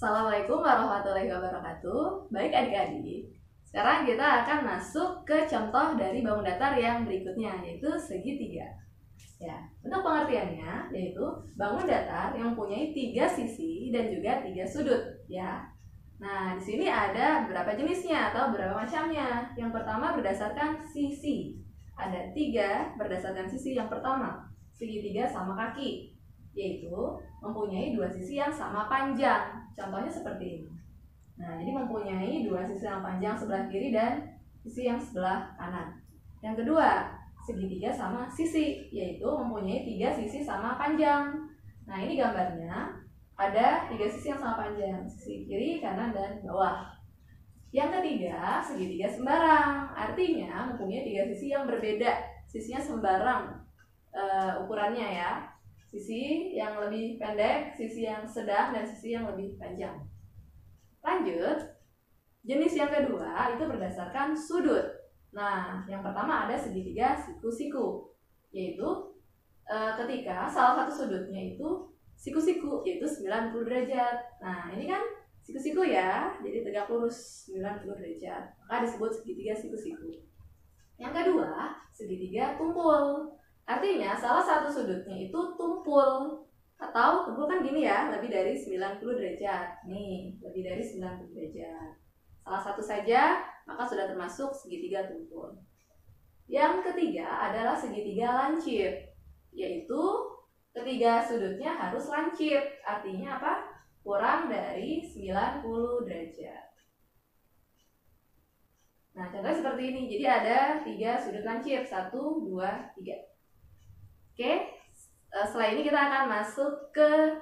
Assalamualaikum warahmatullahi wabarakatuh. Baik adik-adik, sekarang kita akan masuk ke contoh dari bangun datar yang berikutnya, yaitu segitiga. Ya, untuk pengertiannya yaitu bangun datar yang mempunyai 3 sisi dan juga 3 sudut. Ya. Nah, di sini ada beberapa jenisnya atau beberapa macamnya. Yang pertama berdasarkan sisi. Ada 3 berdasarkan sisi. Yang pertama, segitiga sama kaki, yaitu mempunyai 2 sisi yang sama panjang. Contohnya seperti ini. Nah, jadi mempunyai 2 sisi yang panjang sebelah kiri dan sisi yang sebelah kanan. Yang kedua, segitiga sama sisi, yaitu mempunyai 3 sisi sama panjang. Nah, ini gambarnya ada 3 sisi yang sama panjang, sisi kiri, kanan, dan bawah. Yang ketiga, segitiga sembarang, artinya mempunyai 3 sisi yang berbeda. Sisinya sembarang ukurannya ya. Sisi yang lebih pendek, sisi yang sedang, dan sisi yang lebih panjang. Lanjut, jenis yang kedua itu berdasarkan sudut. Nah, yang pertama ada segitiga siku-siku, yaitu ketika salah satu sudutnya itu siku-siku, yaitu 90 derajat. Nah, ini kan siku-siku ya, jadi tegak lurus 90 derajat, maka disebut segitiga siku-siku. Yang kedua, segitiga tumpul. Artinya salah satu sudutnya itu tumpul. Atau tumpul kan gini ya, lebih dari 90 derajat. Nih, lebih dari 90 derajat. Salah satu saja, maka sudah termasuk segitiga tumpul. Yang ketiga adalah segitiga lancip, yaitu ketiga sudutnya harus lancip. Artinya apa? Kurang dari 90 derajat. Nah, contohnya seperti ini. Jadi ada 3 sudut lancip. 1, 2, 3. Oke, setelah ini kita akan masuk ke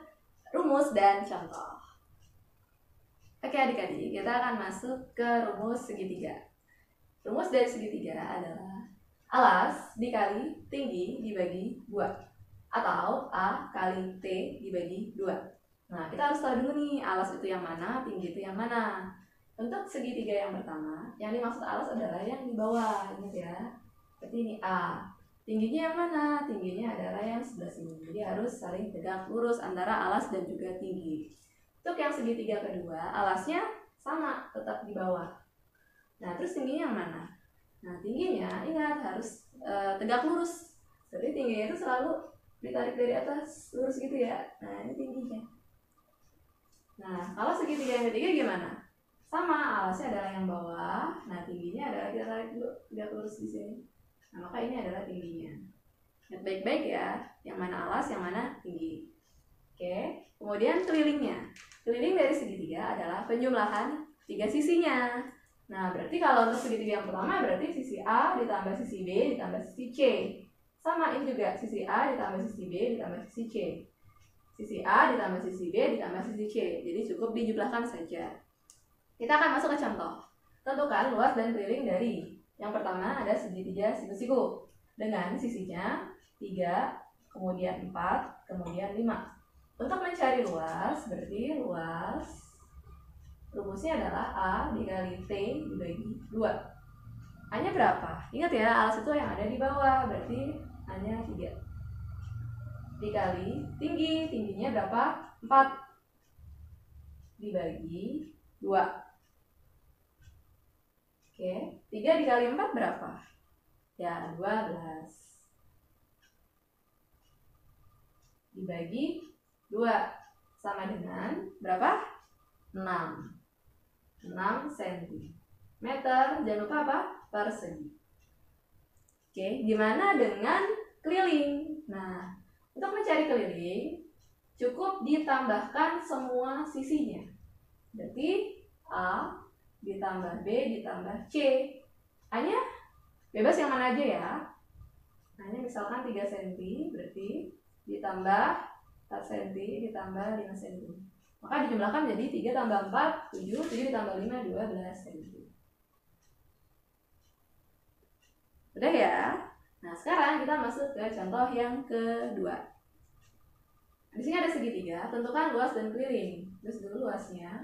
rumus dan contoh. Oke adik-adik, kita akan masuk ke rumus segitiga. Rumus dari segitiga adalah alas dikali tinggi dibagi 2, atau A kali T dibagi 2. Nah, kita harus tahu dulu nih, alas itu yang mana, tinggi itu yang mana. Untuk segitiga yang pertama, yang dimaksud alas adalah yang di bawah, ingat ya. Seperti ini A. Tingginya yang mana? Tingginya adalah yang sebelah sini. Jadi harus saling tegak lurus antara alas dan juga tinggi. Untuk yang segitiga kedua, alasnya sama, tetap di bawah. Nah, terus tingginya yang mana? Nah, tingginya ingat harus tegak lurus. Jadi tingginya itu selalu ditarik dari atas, lurus gitu ya. Nah, ini tingginya. Nah, kalau segitiga yang ketiga gimana? Sama, alasnya adalah yang bawah. Nah, tingginya adalah kita tarik dulu, tegak lurus di sini. Nah, maka ini adalah tingginya. Lihat baik-baik ya, yang mana alas, yang mana tinggi. Oke, kemudian kelilingnya. Keliling dari segitiga adalah penjumlahan 3 sisinya. Nah, berarti kalau untuk segitiga yang pertama berarti sisi A ditambah sisi B ditambah sisi C. Sama ini juga, sisi A ditambah sisi B ditambah sisi C. Sisi A ditambah sisi B ditambah sisi C. Jadi cukup dijumlahkan saja. Kita akan masuk ke contoh. Tentukan luas dan keliling dari. Yang pertama ada segitiga siku-siku dengan sisinya 3, kemudian 4, kemudian 5. Untuk mencari luas, berarti luas rumusnya adalah A dikali T dibagi 2. A-nya berapa? Ingat ya, alas itu yang ada di bawah, berarti A-nya 3. Dikali tinggi, tingginya berapa? 4 dibagi 2. Oke, 3 dikali 4 berapa? Ya, 12. Dibagi 2 sama dengan berapa? 6. 6 cm. Jangan lupa apa? Persegi. Oke, gimana dengan keliling? Nah, untuk mencari keliling cukup ditambahkan semua sisinya. Berarti A ditambah B ditambah C. A-nya bebas yang mana aja ya. A-nya misalkan 3 cm, berarti ditambah 4 cm ditambah 5 cm. Maka dijumlahkan jadi 3 tambah 4, 7, 7 ditambah 5, 12 cm. Udah ya? Nah, sekarang kita masuk ke contoh yang kedua. Di sini ada segitiga, tentukan luas dan keliling. Terus dulu luasnya.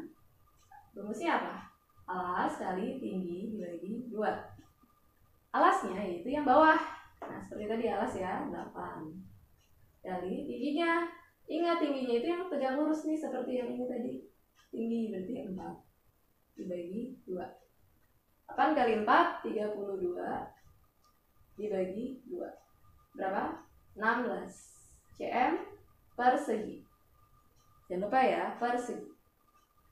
Rumusnya apa? Alas kali tinggi dibagi 2. Alasnya yaitu yang bawah. Nah, seperti tadi alas ya, 8. Kali tingginya. Ingat tingginya itu yang tegak lurus nih, seperti yang ini tadi. tinggi berarti 4 dibagi 2. 8 kali 4 32 dibagi 2 berapa? 16 cm persegi. Jangan lupa ya, persegi.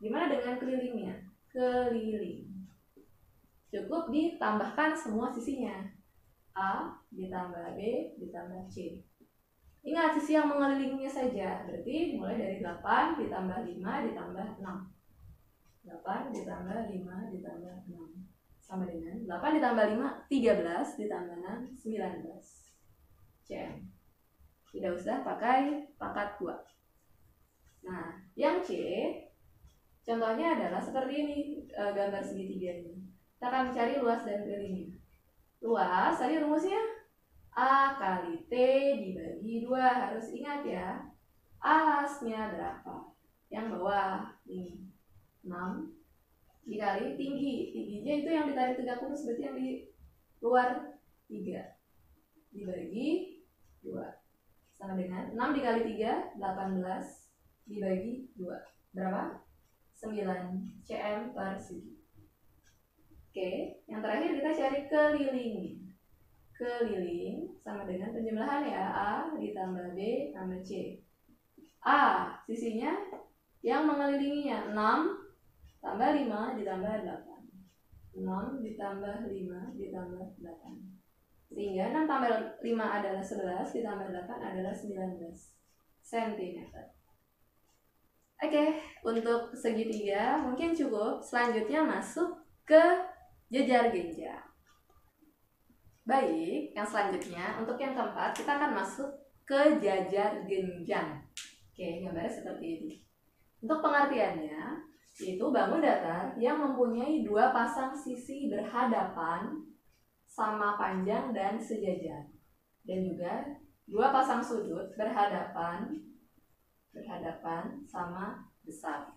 Gimana dengan kelilingnya? Keliling. Cukup ditambahkan semua sisinya. A ditambah B ditambah C. Ingat sisi yang mengelilinginya saja. Berarti mulai dari 8 ditambah 5 ditambah 6. 8 ditambah 5 ditambah 6 sama dengan 8 ditambah 5 13 ditambah 6 19 cm. Tidak usah pakai pangkat 2. Nah, yang C contohnya adalah seperti ini, gambar segitiga ini. Kita akan mencari luas dan kelilingnya. Luas tadi rumusnya A kali T dibagi 2. Harus ingat ya, alasnya berapa? Yang bawah ini 6 dikali tingginya itu yang ditarik tegak lurus, berarti yang di luar 3 dibagi 2 sama dengan 6 dikali 3 18 dibagi 2 berapa? 9 cm persegi. Oke, yang terakhir kita cari kelilingnya. Keliling sama dengan penjumlahan ya, A ditambah B tambah C. A sisinya yang mengelilinginya 6 tambah 5 ditambah 8. 6 ditambah 5 ditambah 8. Sehingga 6 tambah 5 adalah 11 ditambah 8 adalah 19 cm. Oke, untuk segitiga mungkin cukup. Selanjutnya masuk ke jejar genjang. Baik, yang selanjutnya untuk yang keempat kita akan masuk ke jajar genjang. Oke, gambarnya seperti ini. Untuk pengertiannya, yaitu bangun datar yang mempunyai 2 pasang sisi berhadapan, sama panjang dan sejajar, dan juga 2 pasang sudut berhadapan sama besar.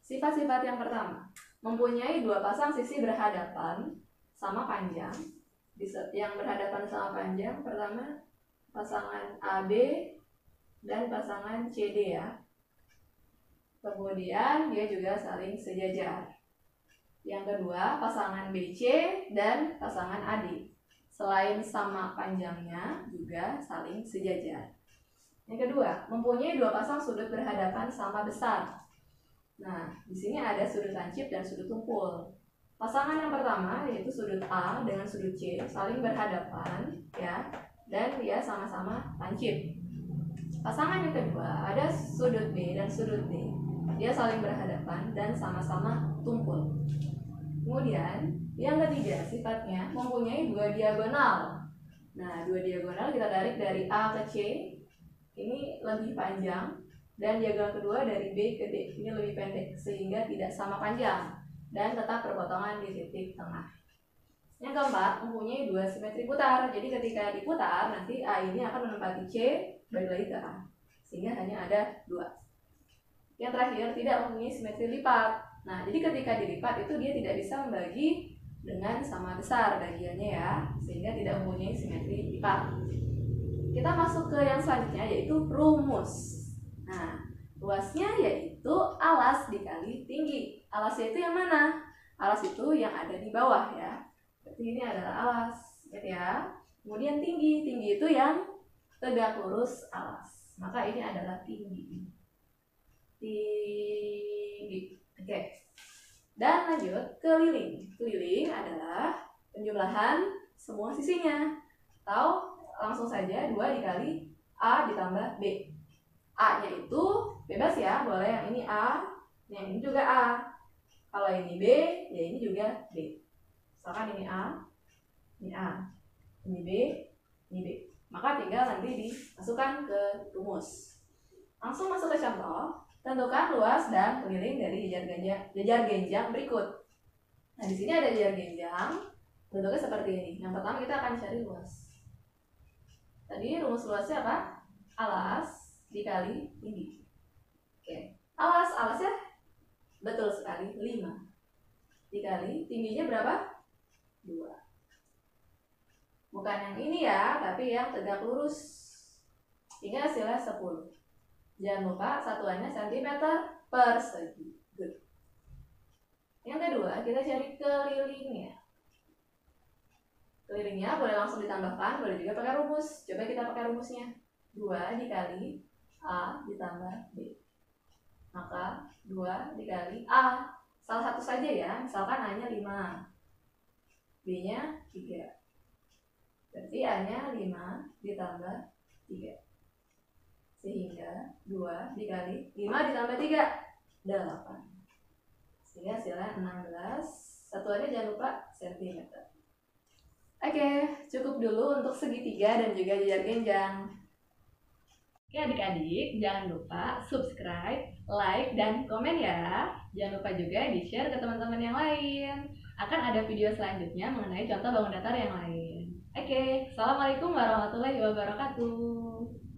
Sifat-sifat yang pertama, mempunyai 2 pasang sisi berhadapan sama panjang. Yang berhadapan sama panjang pertama pasangan AB dan pasangan CD ya. Kemudian dia juga saling sejajar. Yang kedua, pasangan BC dan pasangan AD. Selain sama panjangnya, juga saling sejajar. Yang kedua, mempunyai 2 pasang sudut berhadapan sama besar. Nah, di sini ada sudut lancip dan sudut tumpul. Pasangan yang pertama yaitu sudut A dengan sudut C saling berhadapan ya, dan dia sama-sama lancip. Pasangan yang kedua ada sudut B dan sudut D. Dia saling berhadapan dan sama-sama tumpul. Kemudian yang ketiga sifatnya mempunyai 2 diagonal. Nah, 2 diagonal kita tarik dari A ke C. Ini lebih panjang, dan diagonal kedua dari B ke D. Ini lebih pendek sehingga tidak sama panjang dan tetap berpotongan di titik tengah. Yang keempat mempunyai 2 simetri putar. Jadi ketika diputar nanti A ini akan menempati C balik lagi ke A, sehingga hanya ada 2. Yang terakhir tidak mempunyai simetri lipat. Nah, jadi ketika dilipat itu dia tidak bisa membagi dengan sama besar bagiannya ya, sehingga tidak mempunyai simetri lipat. Kita masuk ke yang selanjutnya yaitu rumus. Nah, luasnya yaitu alas dikali tinggi. Alasnya itu yang mana? Alas itu yang ada di bawah ya. Berarti ini adalah alas, ya. Kemudian tinggi itu yang tegak lurus alas. Maka ini adalah tinggi. Oke. Dan lanjut keliling. Keliling adalah penjumlahan semua sisinya. Atau langsung saja 2 dikali A ditambah B. A nya itu bebas ya, boleh yang ini A, yang ini juga A. Kalau ini B, ya ini juga B. Misalkan ini A, ini A, ini B, ini B. Maka tinggal nanti dimasukkan ke rumus. Langsung masuk ke contoh. Tentukan luas dan keliling dari jajar genjang berikut. Nah, di sini ada jajar genjang. Bentuknya seperti ini. Yang pertama kita akan cari luas. Tadi rumus luasnya apa? Alas dikali tinggi. Oke. Alasnya betul sekali 5. Dikali tingginya berapa? 2. Bukan yang ini ya, tapi yang tegak lurus. Hingga hasilnya 10. Jangan lupa satuannya cm persegi. Good. Yang kedua, kita cari kelilingnya. Kelilingnya boleh langsung ditambahkan, boleh juga pakai rumus. Coba kita pakai rumusnya. 2 dikali A ditambah B. Maka 2 dikali A, salah satu saja ya, misalkan A-nya 5, B-nya 3. Berarti A-nya 5 ditambah 3. Sehingga 2 dikali 5 ditambah 3, 8. Sehingga hasilnya 16. Satuannya jangan lupa cm. Oke, cukup dulu untuk segitiga dan juga jajar genjang. Oke adik-adik, jangan lupa subscribe, like, dan komen ya. Jangan lupa juga di-share ke teman-teman yang lain. Akan ada video selanjutnya mengenai contoh bangun datar yang lain. Oke, assalamualaikum warahmatullahi wabarakatuh.